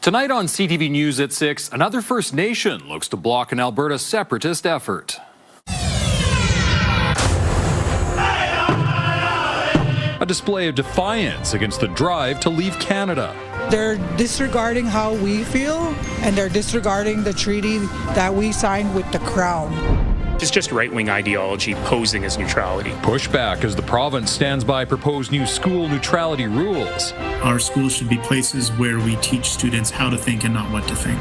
Tonight on CTV News at 6, another First Nation looks to block an Alberta separatist effort. A display of defiance against the drive to leave Canada. They're disregarding how we feel, and they're disregarding the treaty that we signed with the Crown. It's just right-wing ideology posing as neutrality. Pushback as the province stands by proposed new school neutrality rules. Our schools should be places where we teach students how to think and not what to think.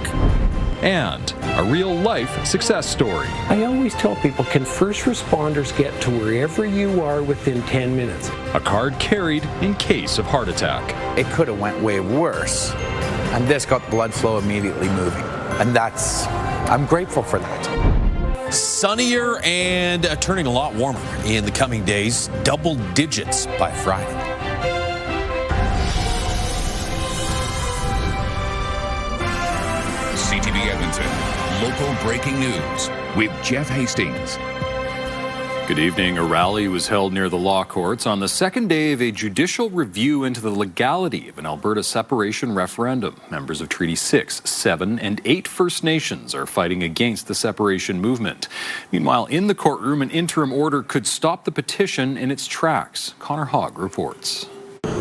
And a real-life success story. I always tell people, can first responders get to wherever you are within 10 minutes? A card carried in case of heart attack. It could have went way worse, and this got blood flow immediately moving. And I'm grateful for that. Sunnier and turning a lot warmer in the coming days, double digits by Friday. CTV Edmonton, local breaking news with Jeff Hastings. Good evening. A rally was held near the law courts on the second day of a judicial review into the legality of an Alberta separation referendum. Members of Treaty 6, 7, and 8 First Nations are fighting against the separation movement. Meanwhile, in the courtroom, an interim order could stop the petition in its tracks. Connor Hogg reports.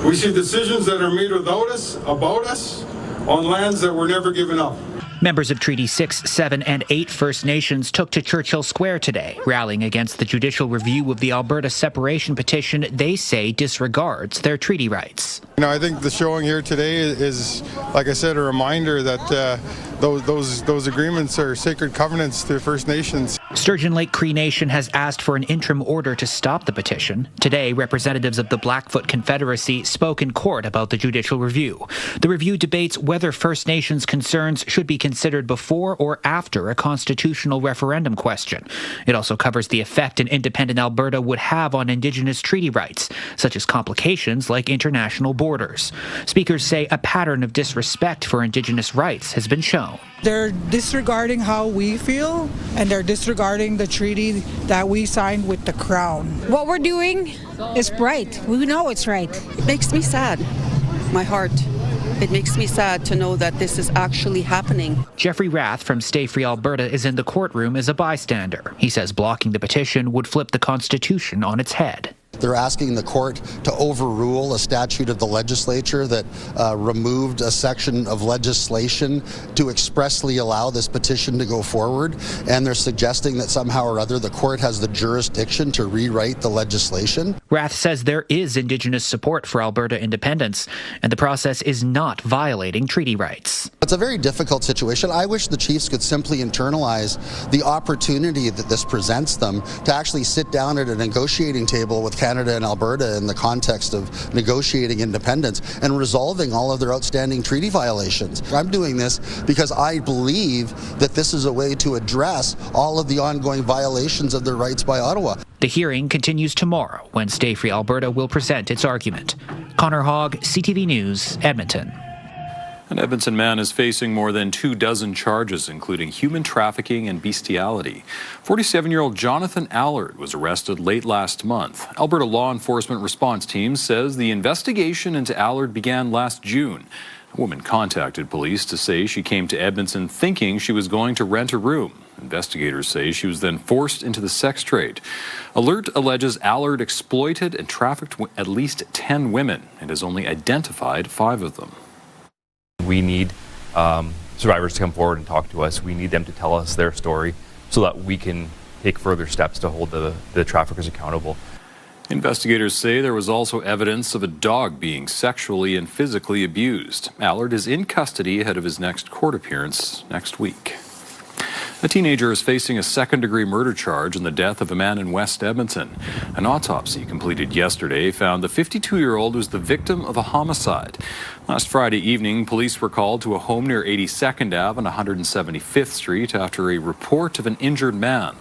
We see decisions that are made without us, about us, on lands that were never given up. Members of Treaty 6, 7, and 8 First Nations took to Churchill Square today, rallying against the judicial review of the Alberta separation petition they say disregards their treaty rights. I think the showing here today is, like I said, a reminder that those agreements are sacred covenants to First Nations. Sturgeon Lake Cree Nation has asked for an interim order to stop the petition. Today, representatives of the Blackfoot Confederacy spoke in court about the judicial review. The review debates whether First Nations concerns should be considered before or after a constitutional referendum question. It also covers the effect an independent Alberta would have on Indigenous treaty rights, such as complications like international borders. Speakers say a pattern of disrespect for Indigenous rights has been shown. They're disregarding how we feel, and they're disregarding the treaty that we signed with the Crown. What we're doing is right. We know it's right. It makes me sad, my heart. It makes me sad to know that this is actually happening. Jeffrey Rath from Stay Free Alberta is in the courtroom as a bystander. He says blocking the petition would flip the Constitution on its head. They're asking the court to overrule a statute of the legislature that removed a section of legislation to expressly allow this petition to go forward. And they're suggesting that somehow or other the court has the jurisdiction to rewrite the legislation. Rath says there is Indigenous support for Alberta independence, and the process is not violating treaty rights. It's a very difficult situation. I wish the chiefs could simply internalize the opportunity that this presents them to actually sit down at a negotiating table with Canada and Alberta in the context of negotiating independence and resolving all of their outstanding treaty violations. I'm doing this because I believe that this is a way to address all of the ongoing violations of their rights by Ottawa. The hearing continues tomorrow when Stay Free Alberta will present its argument. Connor Hogg, CTV News, Edmonton. An Edmonton man is facing more than 24 charges, including human trafficking and bestiality. 47-year-old Jonathan Allard was arrested late last month. Alberta Law Enforcement Response Team says the investigation into Allard began last June. A woman contacted police to say she came to Edmonton thinking she was going to rent a room. Investigators say she was then forced into the sex trade. Alert alleges Allard exploited and trafficked at least 10 women and has only identified 5 of them. We need survivors to come forward and talk to us. We need them to tell us their story so that we can take further steps to hold the traffickers accountable. Investigators say there was also evidence of a dog being sexually and physically abused. Allard is in custody ahead of his next court appearance next week. A teenager is facing a second-degree murder charge in the death of a man in West Edmonton. An autopsy completed yesterday found the 52-year-old was the victim of a homicide. Last Friday evening, police were called to a home near 82nd Ave and 175th Street after a report of an injured man.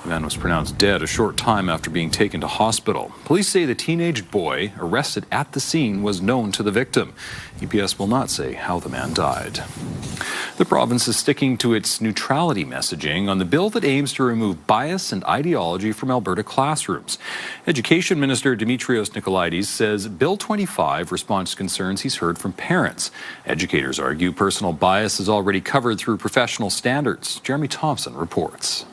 The man was pronounced dead a short time after being taken to hospital. Police say the teenage boy arrested at the scene was known to the victim. EPS will not say how the man died. The province is sticking to its neutrality messaging on the bill that aims to remove bias and ideology from Alberta classrooms. Education Minister Dimitrios Nicolaides says Bill 25 responds to concerns he's heard from parents. Educators argue personal bias is already covered through professional standards. Jeremy Thompson reports.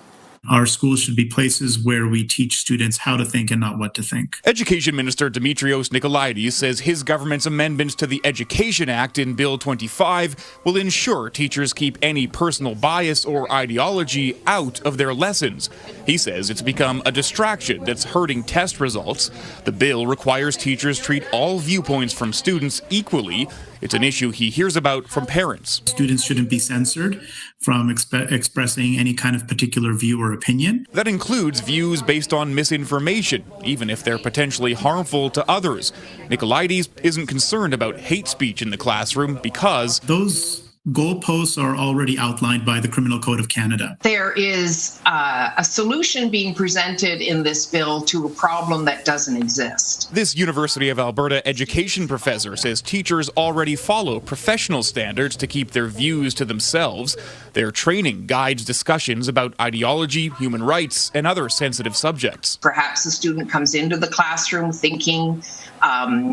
Our schools should be places where we teach students how to think and not what to think. Education Minister Dimitrios Nicolaides says his government's amendments to the Education Act in Bill 25 will ensure teachers keep any personal bias or ideology out of their lessons. He says it's become a distraction that's hurting test results. The bill requires teachers treat all viewpoints from students equally. It's an issue he hears about from parents. Students shouldn't be censored from expressing any kind of particular view or opinion. That includes views based on misinformation, even if they're potentially harmful to others. Nicolaides isn't concerned about hate speech in the classroom because those goalposts are already outlined by the Criminal Code of Canada. There is a solution being presented in this bill to a problem that doesn't exist. This University of Alberta education professor says teachers already follow professional standards to keep their views to themselves. Their training guides discussions about ideology, human rights, and other sensitive subjects. Perhaps the student comes into the classroom thinking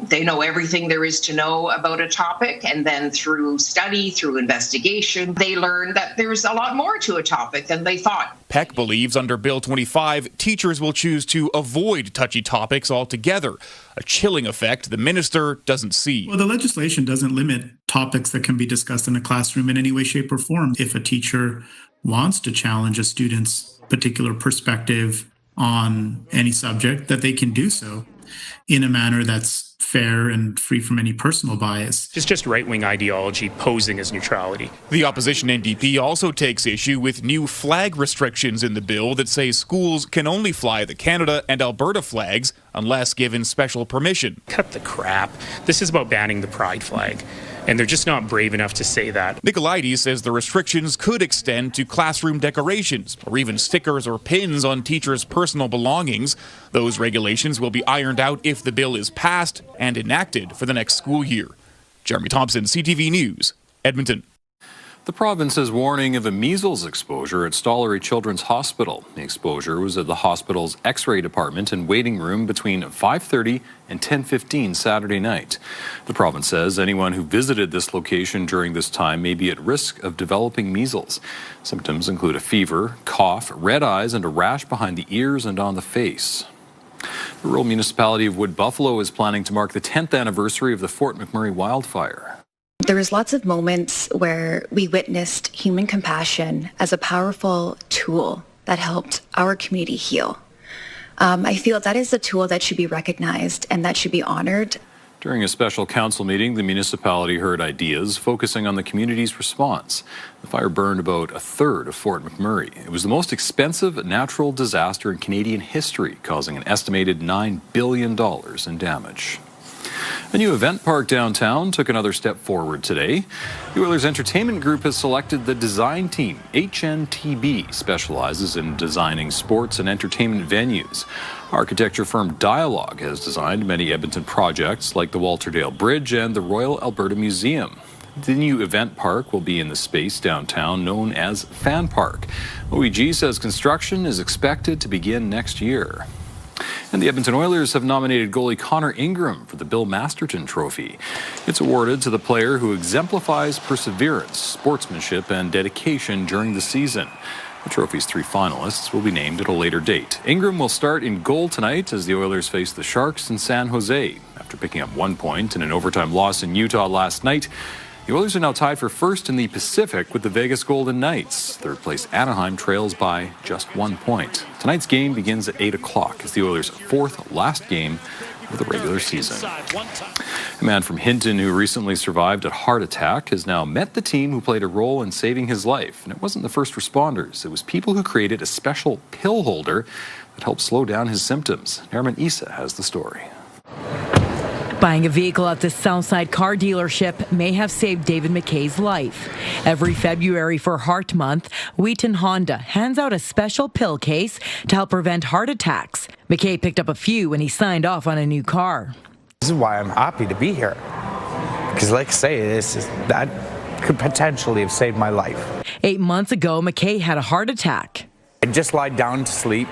they know everything there is to know about a topic, and then through study, through investigation, they learn that there's a lot more to a topic than they thought. Peck believes under Bill 25, teachers will choose to avoid touchy topics altogether, a chilling effect the minister doesn't see. Well, the legislation doesn't limit topics that can be discussed in a classroom in any way, shape, or form. If a teacher wants to challenge a student's particular perspective on any subject, that they can do so in a manner that's fair and free from any personal bias. It's just right-wing ideology posing as neutrality. The opposition NDP also takes issue with new flag restrictions in the bill that say schools can only fly the Canada and Alberta flags unless given special permission. Cut the crap. This is about banning the pride flag. And they're just not brave enough to say that. Nicolaides says the restrictions could extend to classroom decorations or even stickers or pins on teachers' personal belongings. Those regulations will be ironed out if the bill is passed and enacted for the next school year. Jeremy Thompson, CTV News, Edmonton. The province is warning of a measles exposure at Stollery Children's Hospital. The exposure was at the hospital's X-ray department and waiting room between 5:30 and 10:15 Saturday night. The province says anyone who visited this location during this time may be at risk of developing measles. Symptoms include a fever, cough, red eyes, and a rash behind the ears and on the face. The rural municipality of Wood Buffalo is planning to mark the 10th anniversary of the Fort McMurray wildfire. There was lots of moments where we witnessed human compassion as a powerful tool that helped our community heal. I feel that is a tool that should be recognized and that should be honored. During a special council meeting, the municipality heard ideas focusing on the community's response. The fire burned about a third of Fort McMurray. It was the most expensive natural disaster in Canadian history, causing an estimated $9 billion in damage. A new event park downtown took another step forward today. The Oilers Entertainment Group has selected the design team. HNTB specializes in designing sports and entertainment venues. Architecture firm Dialogue has designed many Edmonton projects like the Walterdale Bridge and the Royal Alberta Museum. The new event park will be in the space downtown known as Fan Park. OEG says construction is expected to begin next year. And the Edmonton Oilers have nominated goalie Connor Ingram for the Bill Masterton Trophy. It's awarded to the player who exemplifies perseverance, sportsmanship, and dedication during the season. The trophy's 3 finalists will be named at a later date. Ingram will start in goal tonight as the Oilers face the Sharks in San Jose. After picking up 1 point in an overtime loss in Utah last night, the Oilers are now tied for first in the Pacific with the Vegas Golden Knights. Third place Anaheim trails by just 1 point. Tonight's game begins at 8 o'clock. It's the Oilers' 4th last game of the regular season. A man from Hinton who recently survived a heart attack has now met the team who played a role in saving his life. And it wasn't the first responders. It was people who created a special pill holder that helped slow down his symptoms. Nerman Issa has the story. Buying a vehicle at the Southside car dealership may have saved David McKay's life. Every February for Heart Month, Wheaton Honda hands out a special pill case to help prevent heart attacks. McKay picked up a few when he signed off on a new car. This is why I'm happy to be here. Because like I say, could potentially have saved my life. 8 months ago, McKay had a heart attack. I just lied down to sleep,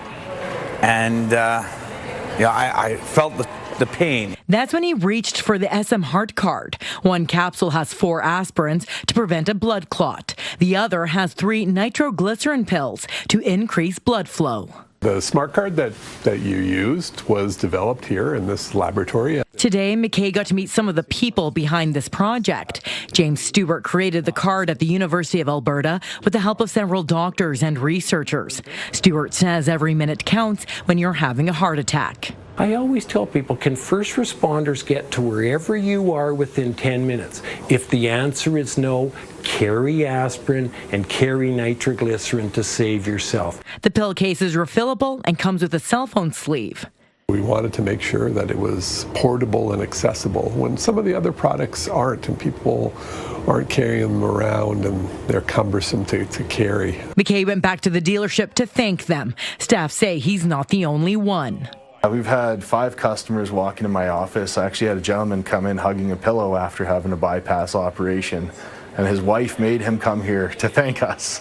and I felt the pain. That's when he reached for the SM Heart Card. One capsule has 4 aspirins to prevent a blood clot. The other has 3 nitroglycerin pills to increase blood flow. The smart card that you used was developed here in this laboratory. Today, McKay got to meet some of the people behind this project. James Stewart created the card at the University of Alberta with the help of several doctors and researchers. Stewart says every minute counts when you're having a heart attack. I always tell people, can first responders get to wherever you are within 10 minutes? If the answer is no, carry aspirin and carry nitroglycerin to save yourself. The pill case is refillable and comes with a cell phone sleeve. We wanted to make sure that it was portable and accessible when some of the other products aren't, and people aren't carrying them around and they're cumbersome to carry. McKay went back to the dealership to thank them. Staff say he's not the only one. We've had 5 customers walk into my office. I actually had a gentleman come in hugging a pillow after having a bypass operation, and his wife made him come here to thank us.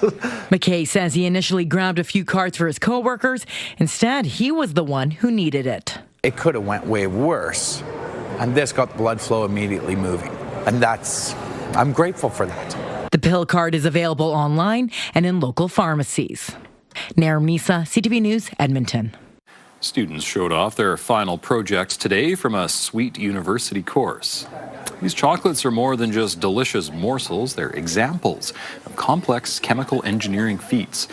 McKay says he initially grabbed a few cards for his coworkers. Instead, he was the one who needed it. It could have went way worse, and this got blood flow immediately moving, and I'm grateful for that. The pill card is available online and in local pharmacies. Nair Misa, CTV News, Edmonton. Students showed off their final projects today from a Sweet University course. These chocolates are more than just delicious morsels, they're examples of complex chemical engineering feats.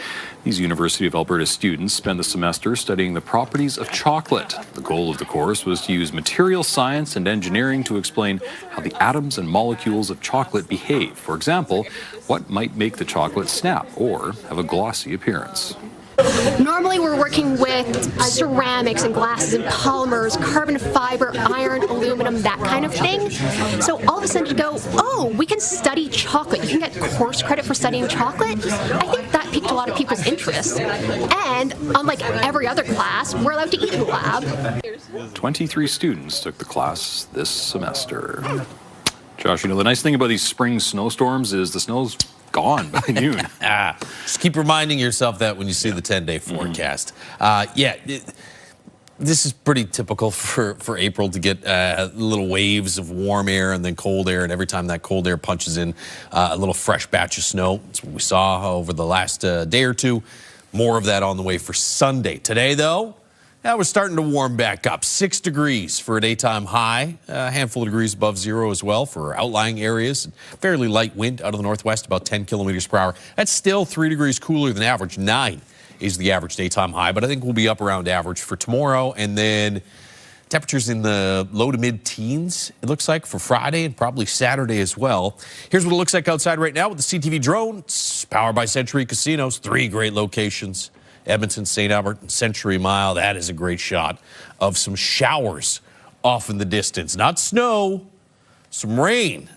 These University of Alberta students spend the semester studying the properties of chocolate. The goal of the course was to use material science and engineering to explain how the atoms and molecules of chocolate behave. For example, what might make the chocolate snap or have a glossy appearance. Normally we're working with ceramics and glasses and polymers, carbon fiber, iron, aluminum, that kind of thing. So all of a sudden to go, oh, we can study chocolate. You can get course credit for studying chocolate. I think that piqued a lot of people's interest. And unlike every other class, we're allowed to eat in the lab. 23 students took the class this semester. Josh, you know, the nice thing about these spring snowstorms is the snow's gone by noon. Just keep reminding yourself that when you see the 10-day forecast. This is pretty typical for April to get little waves of warm air and then cold air, and every time that cold air punches in a little fresh batch of snow. That's what we saw over the last day or two. More of that on the way for Sunday. Today, though, we're starting to warm back up. 6 degrees for a daytime high. A handful of degrees above zero as well for outlying areas. Fairly light wind out of the northwest, about 10 kilometers per hour. That's still 3 degrees cooler than average. 9 is the average daytime high, but I think we'll be up around average for tomorrow. And then temperatures in the low to mid-teens, it looks like, for Friday and probably Saturday as well. Here's what it looks like outside right now with the CTV drone. It's powered by Century Casinos. 3 great locations. Edmonton, St. Albert, and Century Mile. That is a great shot of some showers off in the distance. Not snow, some rain.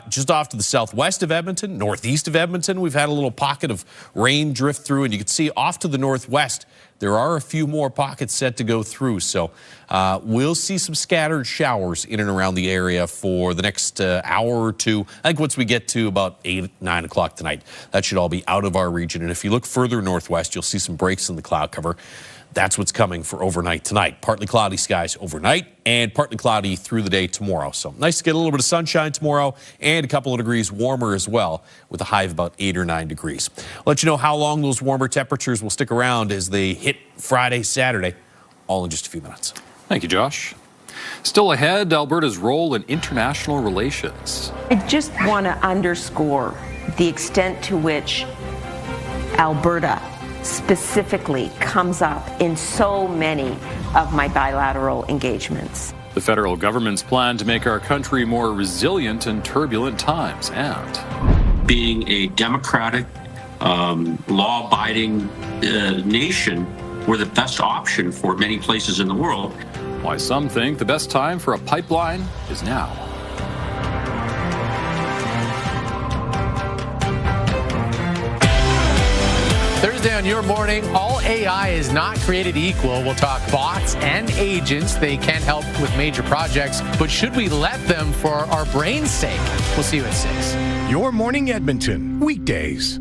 Just off to the southwest of Edmonton, northeast of Edmonton, we've had a little pocket of rain drift through, and you can see off to the northwest, there are a few more pockets set to go through. So we'll see some scattered showers in and around the area for the next hour or two. I think once we get to about 8, 9 o'clock tonight, that should all be out of our region. And if you look further northwest, you'll see some breaks in the cloud cover. That's what's coming for overnight tonight. Partly cloudy skies overnight and partly cloudy through the day tomorrow. So nice to get a little bit of sunshine tomorrow and a couple of degrees warmer as well with a high of about 8 or 9 degrees. I'll let you know how long those warmer temperatures will stick around as they hit Friday, Saturday, all in just a few minutes. Thank you, Josh. Still ahead, Alberta's role in international relations. I just want to underscore the extent to which Alberta specifically comes up in so many of my bilateral engagements. The federal government's plan to make our country more resilient in turbulent times, and being a democratic, law-abiding nation, we're the best option for many places in the world. Why some think the best time for a pipeline is now. Thursday on your morning, all AI is not created equal. We'll talk bots and agents. They can help with major projects, but should we let them for our brain's sake? We'll see you at 6. Your Morning Edmonton, weekdays.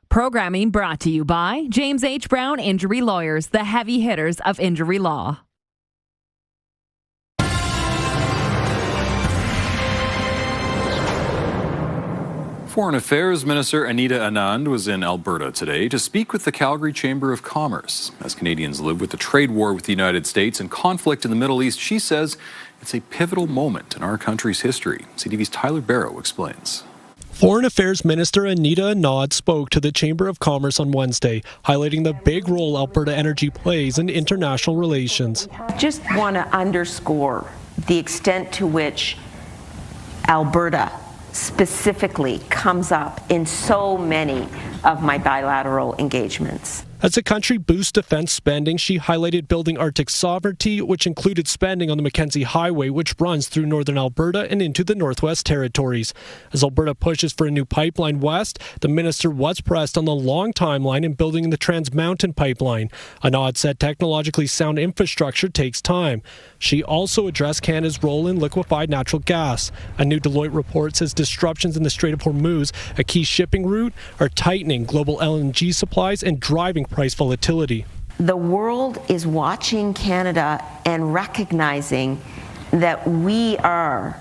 Programming brought to you by James H. Brown Injury Lawyers, the heavy hitters of injury law. Foreign Affairs Minister Anita Anand was in Alberta today to speak with the Calgary Chamber of Commerce. As Canadians live with the trade war with the United States and conflict in the Middle East, she says it's a pivotal moment in our country's history. CTV's Tyler Barrow explains. Foreign Affairs Minister Anita Anand spoke to the Chamber of Commerce on Wednesday, highlighting the big role Alberta energy plays in international relations. I just want to underscore the extent to which Alberta specifically comes up in so many of my bilateral engagements. As the country boosts defense spending, she highlighted building Arctic sovereignty, which included spending on the Mackenzie Highway, which runs through northern Alberta and into the Northwest Territories. As Alberta pushes for a new pipeline west, the minister was pressed on the long timeline in building the Trans Mountain pipeline. Anand said technologically sound infrastructure takes time. She also addressed Canada's role in liquefied natural gas. A new Deloitte report says disruptions in the Strait of Hormuz, a key shipping route, are tightening global LNG supplies and driving price volatility. The world is watching Canada and recognizing that we are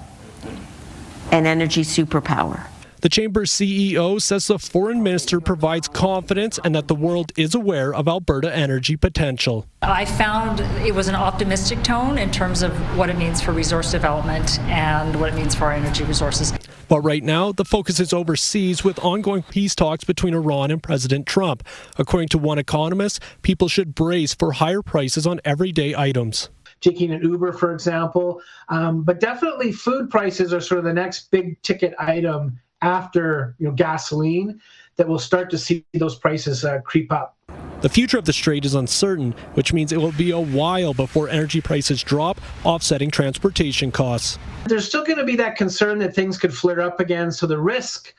an energy superpower. The Chamber's CEO says the foreign minister provides confidence and that the world is aware of Alberta energy potential. I found it was an optimistic tone in terms of what it means for resource development and what it means for our energy resources. But right now, the focus is overseas with ongoing peace talks between Iran and President Trump. According to one economist, people should brace for higher prices on everyday items. Taking an Uber, for example, but definitely food prices are sort of the next big ticket item after gasoline that we'll start to see those prices creep up. The future of the strait is uncertain, which means it will be a while before energy prices drop, offsetting transportation costs. There's still going to be that concern that things could flare up again, so the risk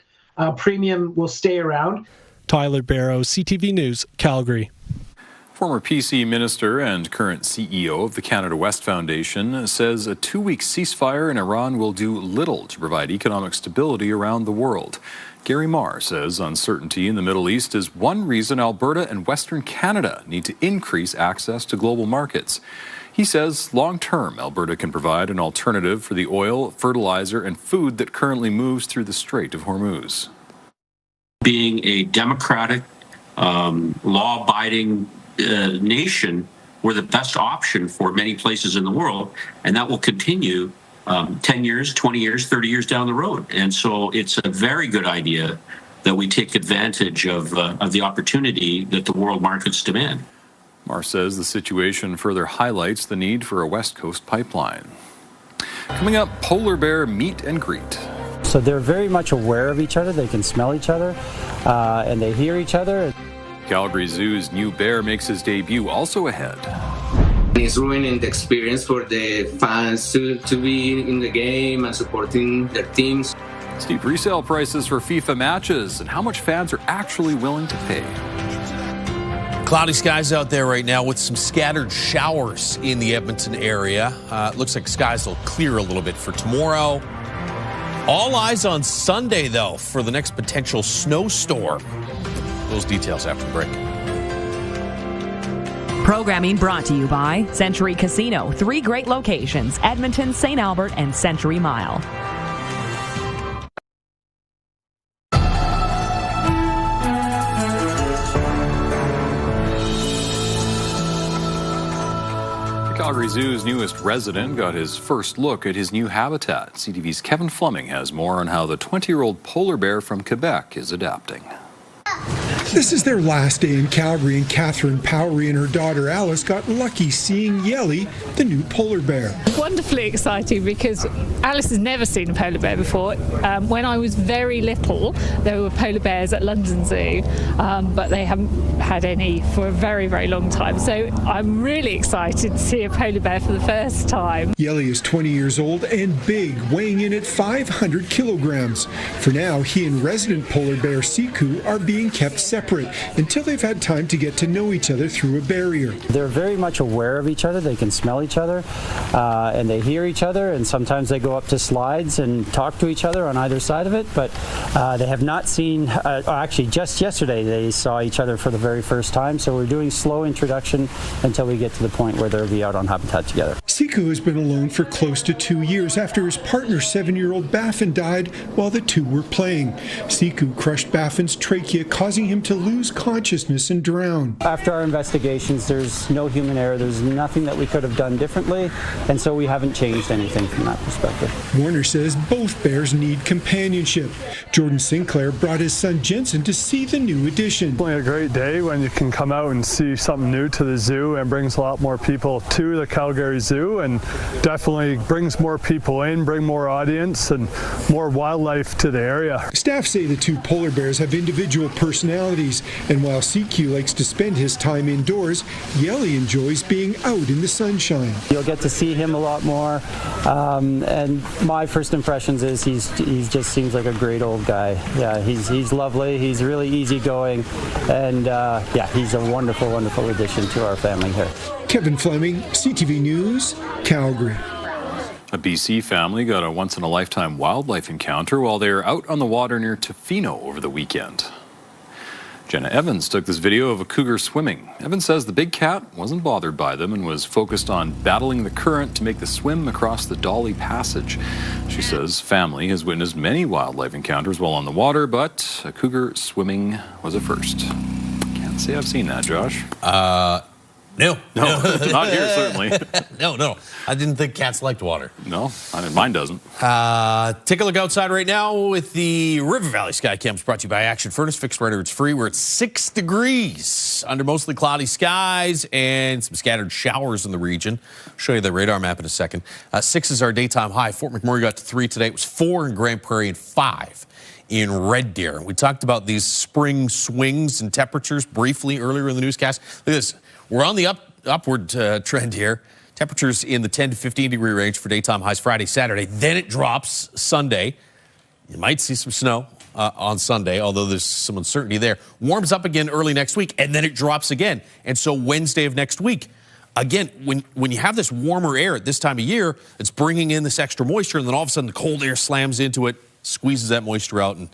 premium will stay around. Tyler Barrow, CTV News, Calgary. Former PC minister and current CEO of the Canada West Foundation says a 2-week ceasefire in Iran will do little to provide economic stability around the world. Gary Marr says uncertainty in the Middle East is one reason Alberta and Western Canada need to increase access to global markets. He says long-term, Alberta can provide an alternative for the oil, fertilizer, and food that currently moves through the Strait of Hormuz. Being a democratic, law-abiding nation, we're the best option for many places in the world, and that will continue 10 years, 20 years, 30 years down the road. And so it's a very good idea that we take advantage of the opportunity that the world markets demand. Marr says the situation further highlights the need for a West Coast pipeline. Coming up, polar bear meet and greet. So they're very much aware of each other. They can smell each other, and they hear each other. Calgary Zoo's new bear makes his debut also ahead. It's ruining the experience for the fans to be in the game and supporting their teams. Steep resale prices for FIFA matches and how much fans are actually willing to pay. Cloudy skies out there right now with some scattered showers in the Edmonton area. Looks like skies will clear a little bit for tomorrow. All eyes on Sunday, though, for the next potential snowstorm. Those details after the break. Programming brought to you by Century Casino. 3 great locations: Edmonton, St. Albert, and Century Mile. Calgary Zoo's newest resident got his first look at his new habitat. CTV's Kevin Fleming has more on how the 20-year-old polar bear from Quebec is adapting. This is their last day in Calgary, and Catherine Powery and her daughter Alice got lucky seeing Yelly, the new polar bear. Wonderfully exciting because Alice has never seen a polar bear before. When I was very little, there were polar bears at London Zoo, but they haven't had any for a very, very long time. So I'm really excited to see a polar bear for the first time. Yelly is 20 years old and big, weighing in at 500 kilograms. For now, he and resident polar bear Siku are being kept separate until they've had time to get to know each other through a barrier. They're very much aware of each other. They can smell each other, and they hear each other, and sometimes they go up to slides and talk to each other on either side of it, but they have not seen, actually just yesterday they saw each other for the very first time, so we're doing slow introduction until we get to the point where they'll be out on habitat together. Siku has been alone for close to 2 years after his partner, 7-year-old Baffin, died while the two were playing. Siku crushed Baffin's trachea, causing him to lose consciousness and drown. After our investigations, there's no human error. There's nothing that we could have done differently, and so we haven't changed anything from that perspective. Warner says both bears need companionship. Jordan Sinclair brought his son Jensen to see the new addition. It's a great day when you can come out and see something new to the zoo, and brings a lot more people to the Calgary Zoo, and definitely brings more people in, bring more audience and more wildlife to the area. Staff say the two polar bears have individual personalities, and while CQ likes to spend his time indoors, Yelly enjoys being out in the sunshine. You'll get to see him a lot more, and my first impressions is he just seems like a great old guy. Yeah, he's lovely, he's really easygoing, and yeah, he's a wonderful, wonderful addition to our family here. Kevin Fleming, CTV News, Calgary. A BC family got a once-in-a-lifetime wildlife encounter while they were out on the water near Tofino over the weekend. Jenna Evans took this video of a cougar swimming. Evans says the big cat wasn't bothered by them and was focused on battling the current to make the swim across the Dolly Passage. She says family has witnessed many wildlife encounters while on the water, but a cougar swimming was a first. Can't say I've seen that, Josh. No, not here, certainly. No. I didn't think cats liked water. No, I mean, mine doesn't. Take a look outside right now with the River Valley Sky Cams, brought to you by Action Furnace. Fixed right, it's free. We're at 6 degrees under mostly cloudy skies and some scattered showers in the region. I'll show you the radar map in a second. 6 is our daytime high. Fort McMurray got to 3 today. It was 4 in Grand Prairie and 5 in Red Deer. We talked about these spring swings and temperatures briefly earlier in the newscast. Look at this. We're on the upward trend here. Temperatures in the 10 to 15 degree range for daytime highs Friday, Saturday. Then it drops Sunday. You might see some snow on Sunday, although there's some uncertainty there. Warms up again early next week, and then it drops again. And so Wednesday of next week, again, when you have this warmer air at this time of year, it's bringing in this extra moisture, and then all of a sudden the cold air slams into it, squeezes that moisture out, and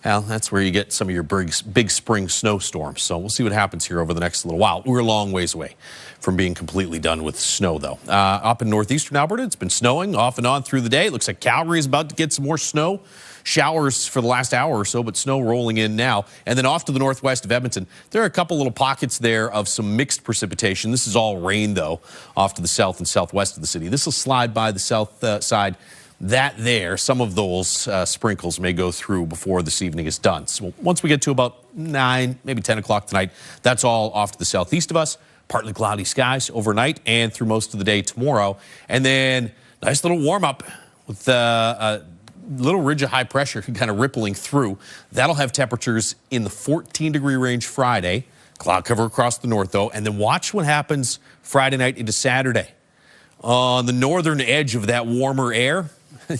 well, that's where you get some of your big spring snowstorms. So we'll see what happens here over the next little while. We're a long ways away from being completely done with snow, though. Up in northeastern Alberta, it's been snowing off and on through the day. It looks like Calgary is about to get some more snow. Showers for the last hour or so, but snow rolling in now. And then off to the northwest of Edmonton, there are a couple little pockets there of some mixed precipitation. This is all rain, though, off to the south and southwest of the city. This will slide by the south side. Some of those sprinkles may go through before this evening is done. So once we get to about 9, maybe 10 o'clock tonight, that's all off to the southeast of us. Partly cloudy skies overnight and through most of the day tomorrow. And then nice little warm up with a little ridge of high pressure kind of rippling through. That'll have temperatures in the 14 degree range Friday. Cloud cover across the north, though. And then watch what happens Friday night into Saturday. On the northern edge of that warmer air,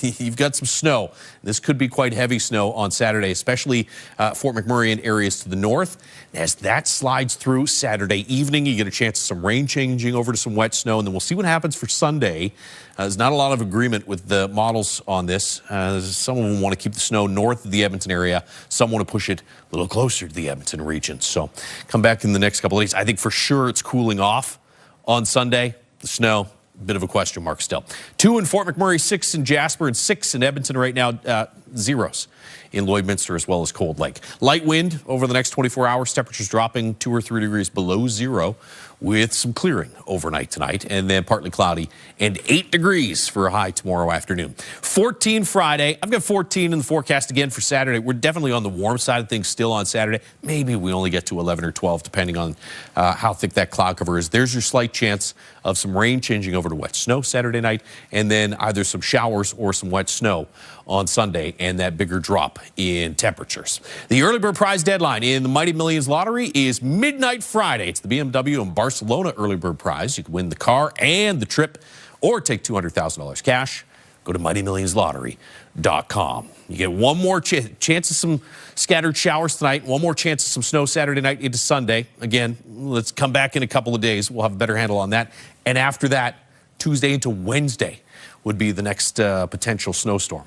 you've got some snow. This could be quite heavy snow on Saturday, especially Fort McMurray and areas to the north. As that slides through Saturday evening, you get a chance of some rain changing over to some wet snow, and then we'll see what happens for Sunday. There's not a lot of agreement with the models on this. Some of them want to keep the snow north of the Edmonton area. Some want to push it a little closer to the Edmonton region. So come back in the next couple of days. I think for sure it's cooling off on Sunday. The snow, bit of a question mark still. 2 in Fort McMurray, 6 in Jasper, and 6 in Edmonton right now. Zeros in Lloydminster as well as Cold Lake. Light wind over the next 24 hours. Temperatures dropping 2 or 3 degrees below zero with some clearing overnight tonight, and then partly cloudy and 8 degrees for a high tomorrow afternoon. 14 Friday. I've got 14 in the forecast again for Saturday. We're definitely on the warm side of things still on Saturday. Maybe we only get to 11 or 12 depending on how thick that cloud cover is. There's your slight chance of some rain changing over to wet snow Saturday night, and then either some showers or some wet snow on Sunday, and that bigger drop in temperatures. The early bird prize deadline in the Mighty Millions lottery is midnight Friday. It's the BMW and Barcelona early bird prize. You can win the car and the trip or take $200,000 cash. Go to MightyMillionsLottery.com. You get one more chance of some scattered showers tonight, one more chance of some snow Saturday night into Sunday. Again, let's come back in a couple of days. We'll have a better handle on that. And after that, Tuesday into Wednesday would be the next potential snowstorm.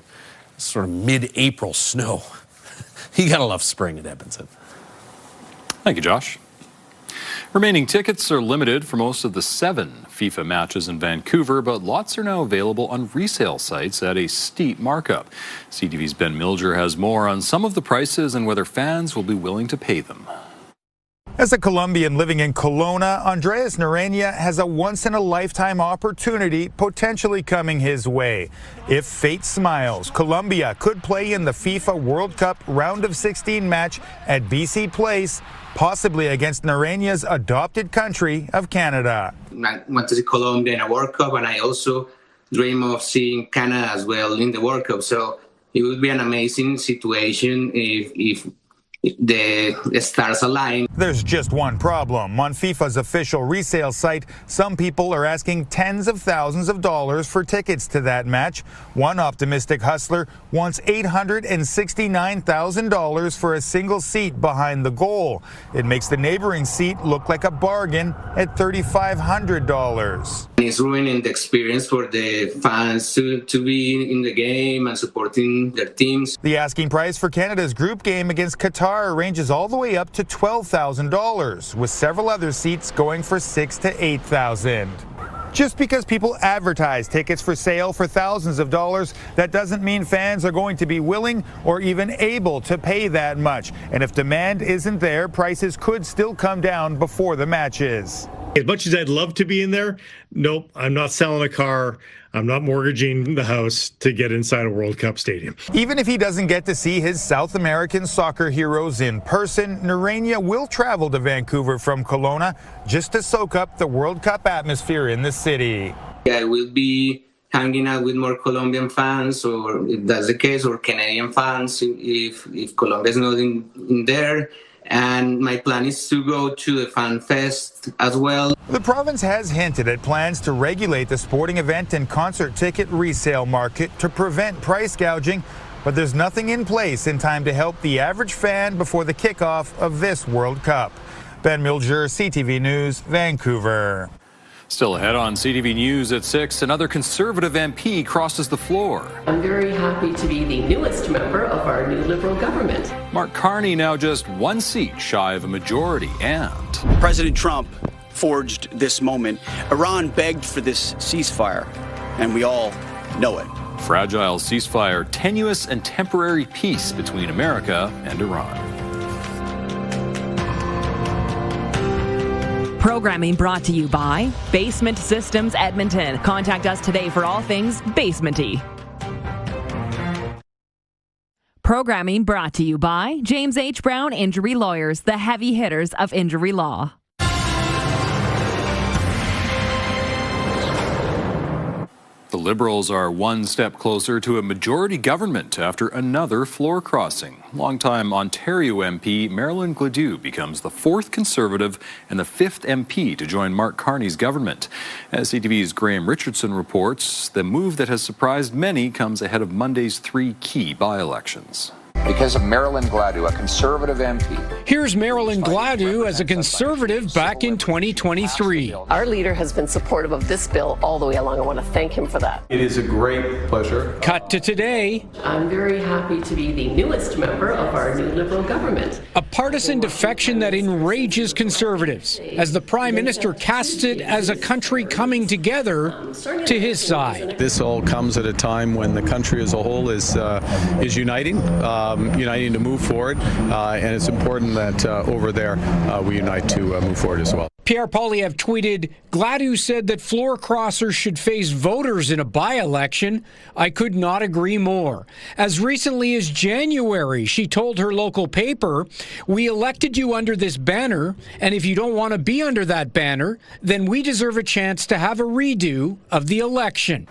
Sort of mid-April snow. You gotta love spring in Edmonton. Thank you, Josh. Remaining tickets are limited for most of the 7 FIFA matches in Vancouver, but lots are now available on resale sites at a steep markup. CTV's Ben Milger has more on some of the prices and whether fans will be willing to pay them. As a Colombian living in Kelowna, Andres Narenia has a once-in-a-lifetime opportunity potentially coming his way. If fate smiles, Colombia could play in the FIFA World Cup round of 16 match at BC Place, possibly against Narenia's adopted country of Canada. I want to see Colombia in a World Cup, and I also dream of seeing Canada as well in the World Cup. So it would be an amazing situation if the stars align. There's just one problem. On FIFA's official resale site, some people are asking tens of thousands of dollars for tickets to that match. One optimistic hustler wants $869,000 for a single seat behind the goal. It makes the neighboring seat look like a bargain at $3,500. It's ruining the experience for the fans to be in the game and supporting their teams. The asking price for Canada's group game against Qatar ranges all the way up to $12,000, with several other seats going for $6,000 to $8,000. Just because people advertise tickets for sale for thousands of dollars, that doesn't mean fans are going to be willing or even able to pay that much. And if demand isn't there, prices could still come down before the matches. As much as I'd love to be in there, nope, I'm not selling a car. I'm not mortgaging the house to get inside a World Cup stadium. Even if he doesn't get to see his South American soccer heroes in person, Narenia will travel to Vancouver from Kelowna just to soak up the World Cup atmosphere in the city. I will be hanging out with more Colombian fans, or if that's the case, or Canadian fans if Colombia is not in there. And my plan is to go to the Fan Fest as well. The province has hinted at plans to regulate the sporting event and concert ticket resale market to prevent price gouging, but there's nothing in place in time to help the average fan before the kickoff of this World Cup. Ben Milger, CTV News, Vancouver. Still ahead on CTV News at 6, another Conservative MP crosses the floor. I'm very happy to be the newest member of our new Liberal government. Mark Carney now just one seat shy of a majority, and President Trump forged this moment. Iran begged for this ceasefire, and we all know it. Fragile ceasefire, tenuous and temporary peace between America and Iran. Programming brought to you by Basement Systems Edmonton. Contact us today for all things basementy. Programming brought to you by James H. Brown Injury Lawyers, the heavy hitters of injury law. The Liberals are one step closer to a majority government after another floor crossing. Longtime Ontario MP Marilyn Gladue becomes the 4th Conservative and the 5th MP to join Mark Carney's government. As CTV's Graham Richardson reports, the move that has surprised many comes ahead of Monday's 3 key by-elections. Because of Marilyn Gladue, a Conservative MP. Here's Marilyn Gladue as a Conservative back in 2023. Our leader has been supportive of this bill all the way along. I want to thank him for that. It is a great pleasure. Cut to today. I'm very happy to be the newest member of our new Liberal government. A partisan defection that enrages Conservatives as the Prime Minister casts it as a country coming together to his side. This all comes at a time when the country as a whole is uniting. Uniting to move forward, and it's important that over there we unite to move forward as well. Pierre Poilievre tweeted, Gladue said that floor crossers should face voters in a by-election. I could not agree more. As recently as January, she told her local paper, we elected you under this banner, and if you don't want to be under that banner, then we deserve a chance to have a redo of the election.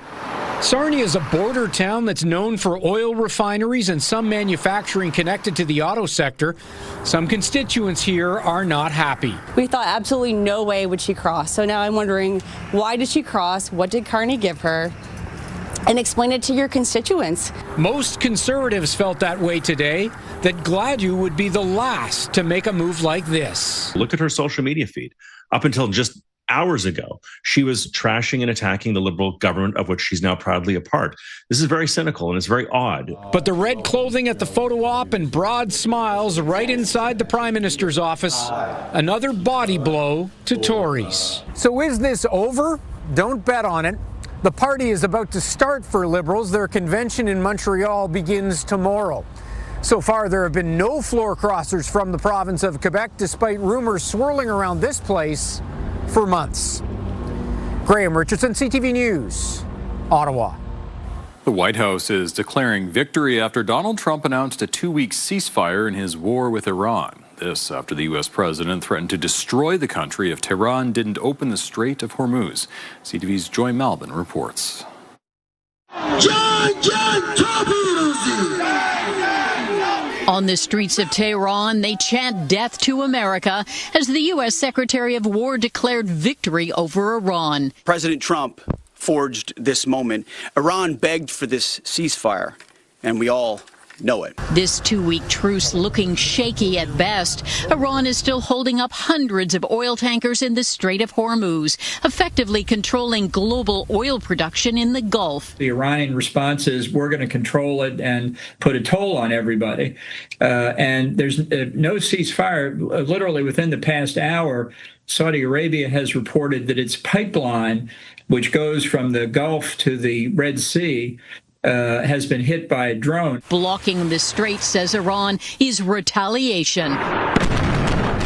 Sarnia is a border town that's known for oil refineries and some manufacturing connected to the auto sector. Some constituents here are not happy. We thought absolutely no way would she cross. So now I'm wondering, why did she cross? What did Carney give her? And explain it to your constituents. Most conservatives felt that way today, that Gladue would be the last to make a move like this. Look at her social media feed. Up until just hours ago, she was trashing and attacking the Liberal government of which she's now proudly a part. This is very cynical and it's very odd. But the red clothing at the photo op and broad smiles right inside the Prime Minister's office, another body blow to Tories. So is this over? Don't bet on it. The party is about to start for Liberals. Their convention in Montreal begins tomorrow. So far, there have been no floor crossers from the province of Quebec, despite rumors swirling around this place for months. Graham Richardson, CTV News, Ottawa. The White House is declaring victory after Donald Trump announced a 2-week ceasefire in his war with Iran. This after the U.S. president threatened to destroy the country if Tehran didn't open the Strait of Hormuz. CTV's Joy Malvin reports. On the streets of Tehran, they chant death to America as the U.S. Secretary of War declared victory over Iran. President Trump forged this moment. Iran begged for this ceasefire, and we all know it. This 2-week truce looking shaky at best. Iran is still holding up hundreds of oil tankers in the Strait of Hormuz, effectively controlling global oil production in the Gulf. The Iranian response is we're going to control it and put a toll on everybody. And there's no ceasefire. Literally within the past hour, Saudi Arabia has reported that its pipeline, which goes from the Gulf to the Red Sea, has been hit by a drone. Blocking the strait, says Iran, is retaliation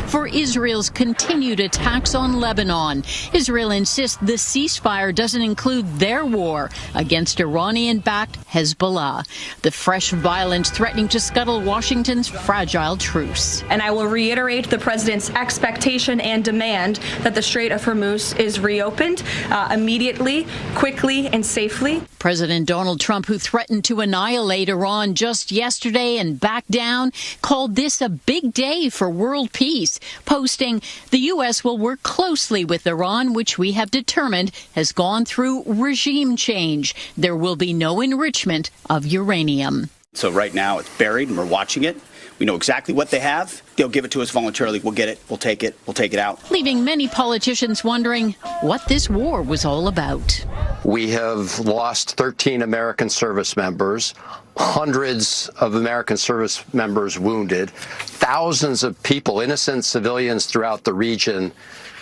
for Israel's continued attacks on Lebanon. Israel insists the ceasefire doesn't include their war against Iranian-backed Hezbollah. The fresh violence threatening to scuttle Washington's fragile truce. And I will reiterate the president's expectation and demand that the Strait of Hormuz is reopened immediately, quickly, and safely. President Donald Trump, who threatened to annihilate Iran just yesterday and back down, called this a big day for world peace, posting, "The U.S. will work closely with Iran, which we have determined has gone through regime change. There will be no enrichment of uranium." So right now it's buried and we're watching it. We know exactly what they have. They'll give it to us voluntarily. We'll get it. We'll take it. We'll take it out. Leaving many politicians wondering what this war was all about. We have lost 13 American service members, hundreds of American service members wounded, thousands of people, innocent civilians throughout the region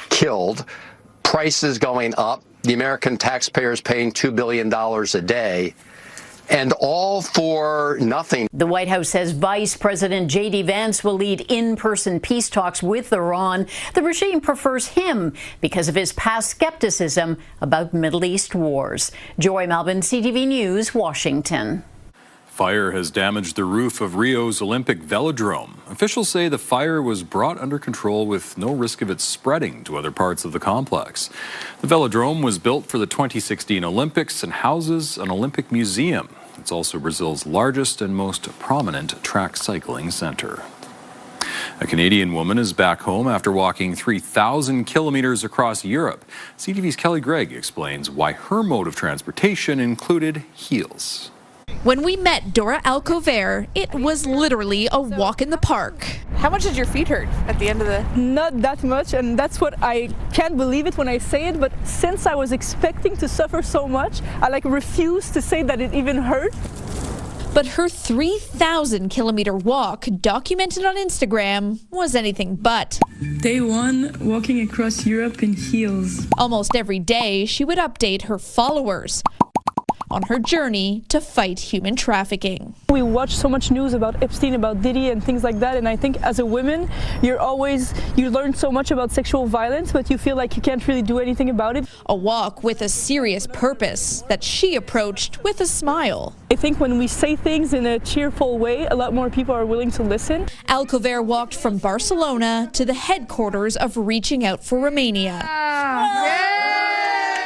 killed, prices going up, the American taxpayers paying $2 billion a day. And all for nothing. The White House says Vice President J.D. Vance will lead in-person peace talks with Iran. The regime prefers him because of his past skepticism about Middle East wars. Joy Malvin, CTV News, Washington. Fire has damaged the roof of Rio's Olympic velodrome. Officials say the fire was brought under control with no risk of it spreading to other parts of the complex. The velodrome was built for the 2016 Olympics and houses an Olympic museum. It's also Brazil's largest and most prominent track cycling center. A Canadian woman is back home after walking 3,000 kilometers across Europe. CTV's Kelly Gregg explains why her mode of transportation included heels. When we met Dora Alcover, it was literally a walk in the park. How much did your feet hurt at the end of the... Not that much, and that's what I can't believe it when I say it, but since I was expecting to suffer so much, I refuse to say that it even hurt. But her 3,000-kilometer walk, documented on Instagram, was anything but. Day one, walking across Europe in heels. Almost every day, she would update her followers. on her journey to fight human trafficking. We watch so much news about Epstein, about Diddy and things like that, and I think as a woman, you learn so much about sexual violence, but you feel like you can't really do anything about it. A walk with a serious purpose that she approached with a smile. I think when we say things in a cheerful way, a lot more people are willing to listen. Alcover walked from Barcelona to the headquarters of Reaching Out for Romania.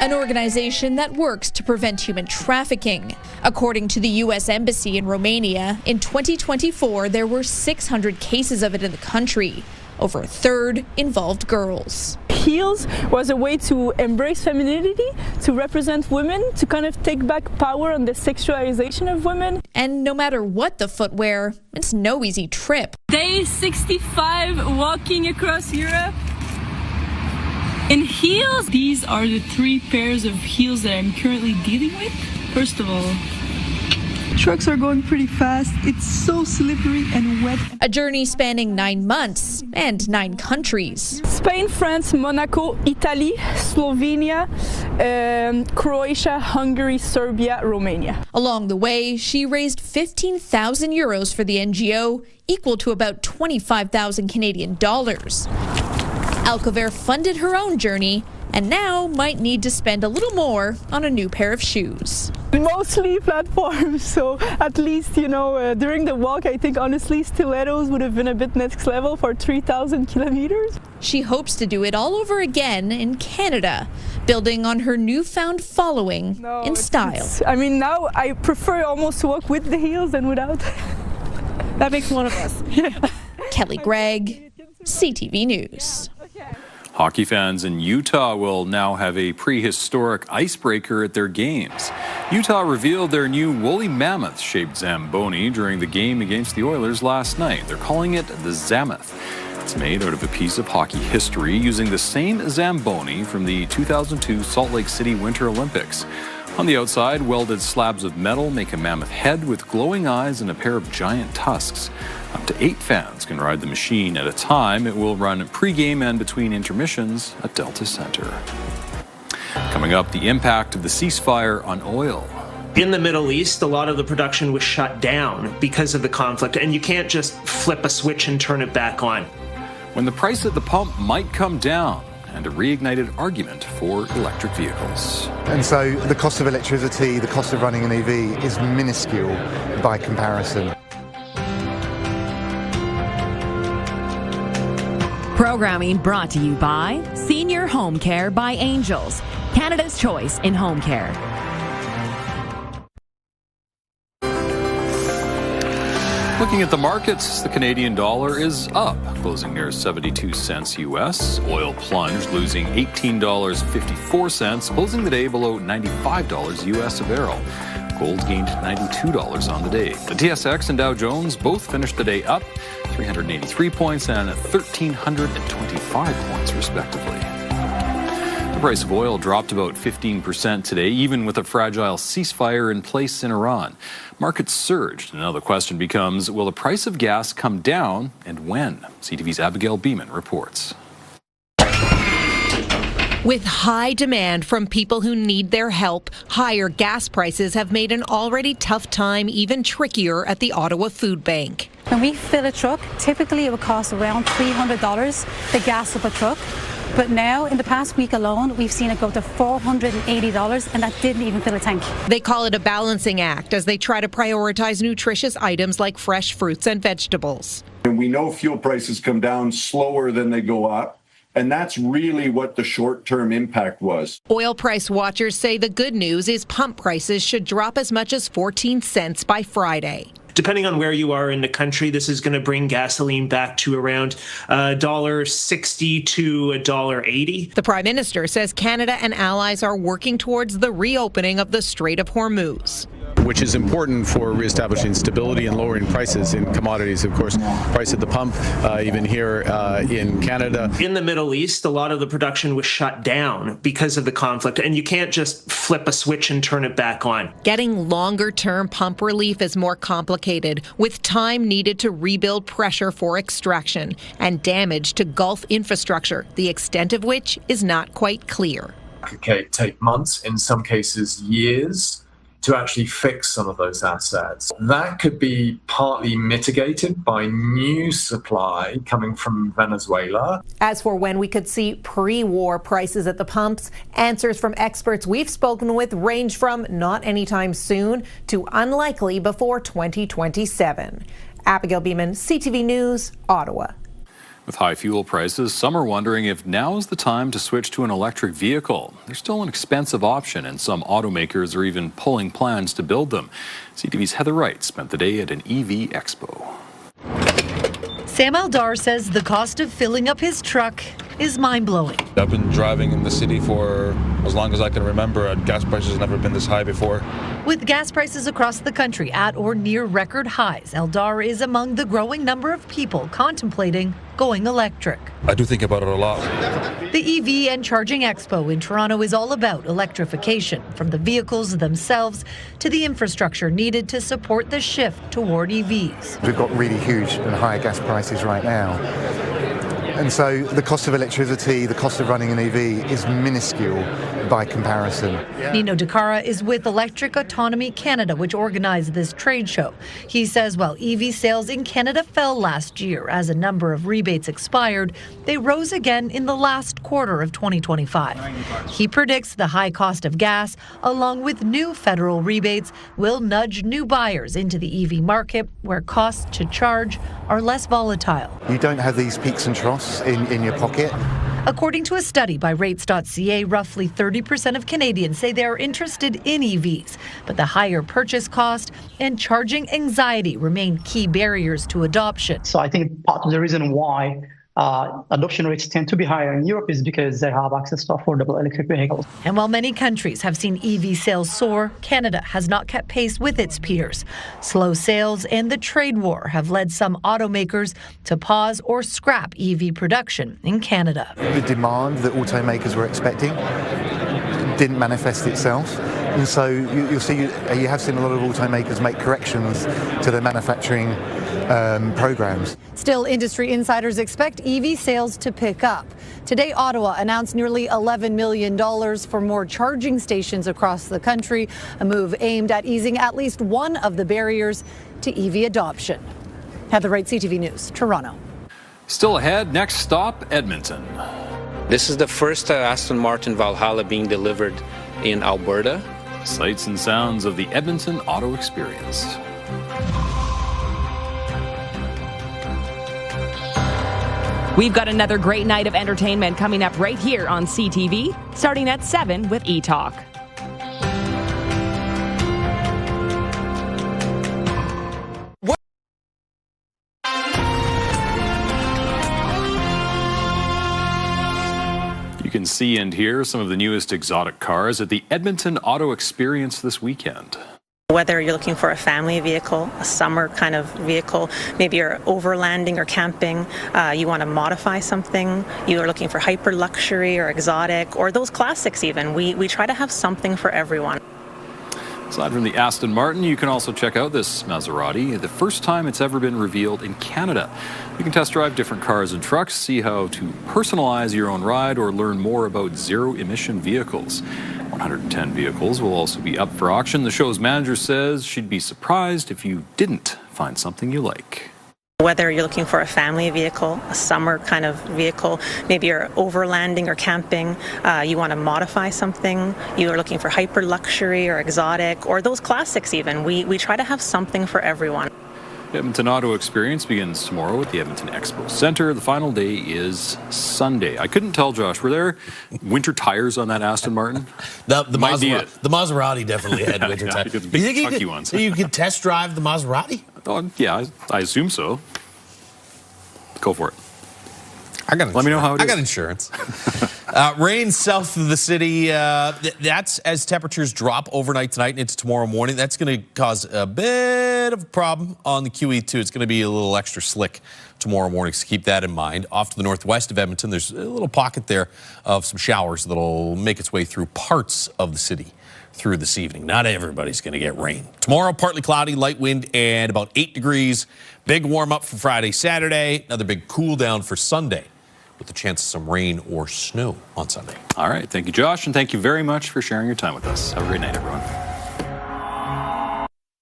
An organization that works to prevent human trafficking. According to the U.S. Embassy in Romania, in 2024, there were 600 cases of it in the country. Over a third involved girls. Heels was a way to embrace femininity, to represent women, to kind of take back power on the sexualization of women. And no matter what the footwear, it's no easy trip. Day 65 walking across Europe. In heels, these are the 3 pairs of heels that I'm currently dealing with. First of all, trucks are going pretty fast. It's so slippery and wet. A journey spanning 9 months and 9 countries. Spain, France, Monaco, Italy, Slovenia, Croatia, Hungary, Serbia, Romania. Along the way, she raised 15,000 euros for the NGO, equal to about 25,000 Canadian dollars. Alcover funded her own journey and now might need to spend a little more on a new pair of shoes. Mostly platforms, so at least, during the walk, I think honestly stilettos would have been a bit next level for 3,000 kilometers. She hopes to do it all over again in Canada, building on her newfound following in style. Now I prefer almost to walk with the heels than without. That makes one of us. Kelly Gregg, CTV News. Hockey fans in Utah will now have a prehistoric icebreaker at their games. Utah revealed their new woolly mammoth-shaped Zamboni during the game against the Oilers last night. They're calling it the Zamoth. It's made out of a piece of hockey history using the same Zamboni from the 2002 Salt Lake City Winter Olympics. On the outside, welded slabs of metal make a mammoth head with glowing eyes and a pair of giant tusks. Up to 8 fans can ride the machine at a time. It will run pre-game and between intermissions at Delta Center. Coming up, the impact of the ceasefire on oil. In the Middle East, a lot of the production was shut down because of the conflict, and you can't just flip a switch and turn it back on. When the price at the pump might come down, and a reignited argument for electric vehicles. And so the cost of electricity, the cost of running an EV is minuscule by comparison. Programming brought to you by Senior Home Care by Angels, Canada's choice in home care. Looking at the markets, the Canadian dollar is up, closing near 72 cents U.S. Oil plunged, losing $18.54, closing the day below $95 U.S. a barrel. Gold gained $92 on the day. The TSX and Dow Jones both finished the day up 383 points and 1,325 points, respectively. The price of oil dropped about 15% today, even with a fragile ceasefire in place in Iran. Markets surged, and now the question becomes, will the price of gas come down, and when? CTV's Abigail Beeman reports. With high demand from people who need their help, higher gas prices have made an already tough time even trickier at the Ottawa Food Bank. When we fill a truck, typically it would cost around $300 to gas up a truck. But now, in the past week alone, we've seen it go to $480, and that didn't even fill a tank. They call it a balancing act as they try to prioritize nutritious items like fresh fruits and vegetables. And we know fuel prices come down slower than they go up, and that's really what the short-term impact was. Oil price watchers say the good news is pump prices should drop as much as 14 cents by Friday. Depending on where you are in the country, this is going to bring gasoline back to around $1.60 to $1.80. The Prime Minister says Canada and allies are working towards the reopening of the Strait of Hormuz, which is important for reestablishing stability and lowering prices in commodities. Of course, price at the pump, even here in Canada. In the Middle East, a lot of the production was shut down because of the conflict, and you can't just flip a switch and turn it back on. Getting longer-term pump relief is more complicated, with time needed to rebuild pressure for extraction and damage to Gulf infrastructure, the extent of which is not quite clear. It could take months, in some cases years. to actually fix some of those assets. That could be partly mitigated by new supply coming from Venezuela. As for when we could see pre-war prices at the pumps, answers from experts we've spoken with range from not anytime soon to unlikely before 2027. Abigail Beeman, CTV News, Ottawa. With high fuel prices, some are wondering if now is the time to switch to an electric vehicle. They're still an expensive option, and some automakers are even pulling plans to build them. CTV's Heather Wright spent the day at an EV expo. Sam Aldar says the cost of filling up his truck is mind-blowing. I've been driving in the city for as long as I can remember. Gas prices have never been this high before. With gas prices across the country at or near record highs, Aldar is among the growing number of people contemplating going electric. I do think about it a lot. The EV and Charging Expo in Toronto is all about electrification, from the vehicles themselves to the infrastructure needed to support the shift toward EVs. We've got really huge and high gas prices right now. And so the cost of electricity, the cost of running an EV is minuscule by comparison. Nino DeCara is with Electric Autonomy Canada, which organized this trade show. He says while EV sales in Canada fell last year as a number of rebates expired, they rose again in the last quarter of 2025. He predicts the high cost of gas, along with new federal rebates, will nudge new buyers into the EV market where costs to charge are less volatile. You don't have these peaks and troughs in your pocket. According to a study by rates.ca, roughly 30% of Canadians say they are interested in EVs, but the higher purchase cost and charging anxiety remain key barriers to adoption. So I think part of the reason why adoption rates tend to be higher in Europe is because they have access to affordable electric vehicles. And while many countries have seen EV sales soar, Canada has not kept pace with its peers. Slow sales and the trade war have led some automakers to pause or scrap EV production in Canada. The demand that automakers were expecting didn't manifest itself. And so you have seen a lot of automakers make corrections to their manufacturing programs. Still, industry insiders expect EV sales to pick up. Today, Ottawa announced nearly $11 million for more charging stations across the country, a move aimed at easing at least one of the barriers to EV adoption. Heather Wright, CTV News, Toronto. Still ahead, next stop, Edmonton. This is the first Aston Martin Valhalla being delivered in Alberta. Sights and sounds of the Edmonton auto experience. We've got another great night of entertainment coming up right here on CTV, starting at 7 with E-Talk. You can see and hear some of the newest exotic cars at the Edmonton Auto Experience this weekend. Whether you're looking for a family vehicle, a summer kind of vehicle, maybe you're overlanding or camping, you want to modify something, you are looking for hyper luxury or exotic, or those classics even, we try to have something for everyone. Aside from the Aston Martin, you can also check out this Maserati, the first time it's ever been revealed in Canada. You can test drive different cars and trucks, see how to personalize your own ride, or learn more about zero-emission vehicles. 110 vehicles will also be up for auction. The show's manager says she'd be surprised if you didn't find something you like. Whether you're looking for a family vehicle, a summer kind of vehicle, maybe you're overlanding or camping, you want to modify something, you are looking for hyper luxury or exotic, or those classics even, we try to have something for everyone. The Edmonton Auto Experience begins tomorrow at the Edmonton Expo Centre. The final day is Sunday. I couldn't tell, Josh, were there winter tires on that Aston Martin? The Maserati definitely had winter tires. But you think you could test drive the Maserati? Oh, yeah, I assume so. Go for it. Let me know how it is. I got insurance. Rain south of the city. That's as temperatures drop overnight tonight and into tomorrow morning. That's going to cause a bit of a problem on the QE2. It's going to be a little extra slick tomorrow morning, so keep that in mind. Off to the northwest of Edmonton, there's a little pocket there of some showers that'll make its way through parts of the city through this evening. Not everybody's going to get rain. Tomorrow, partly cloudy, light wind, and about 8 degrees. Big warm up for Friday, Saturday. Another big cool down for Sunday, with the chance of some rain or snow on Sunday. All right. Thank you, Josh, and thank you very much for sharing your time with us. Have a great night, everyone.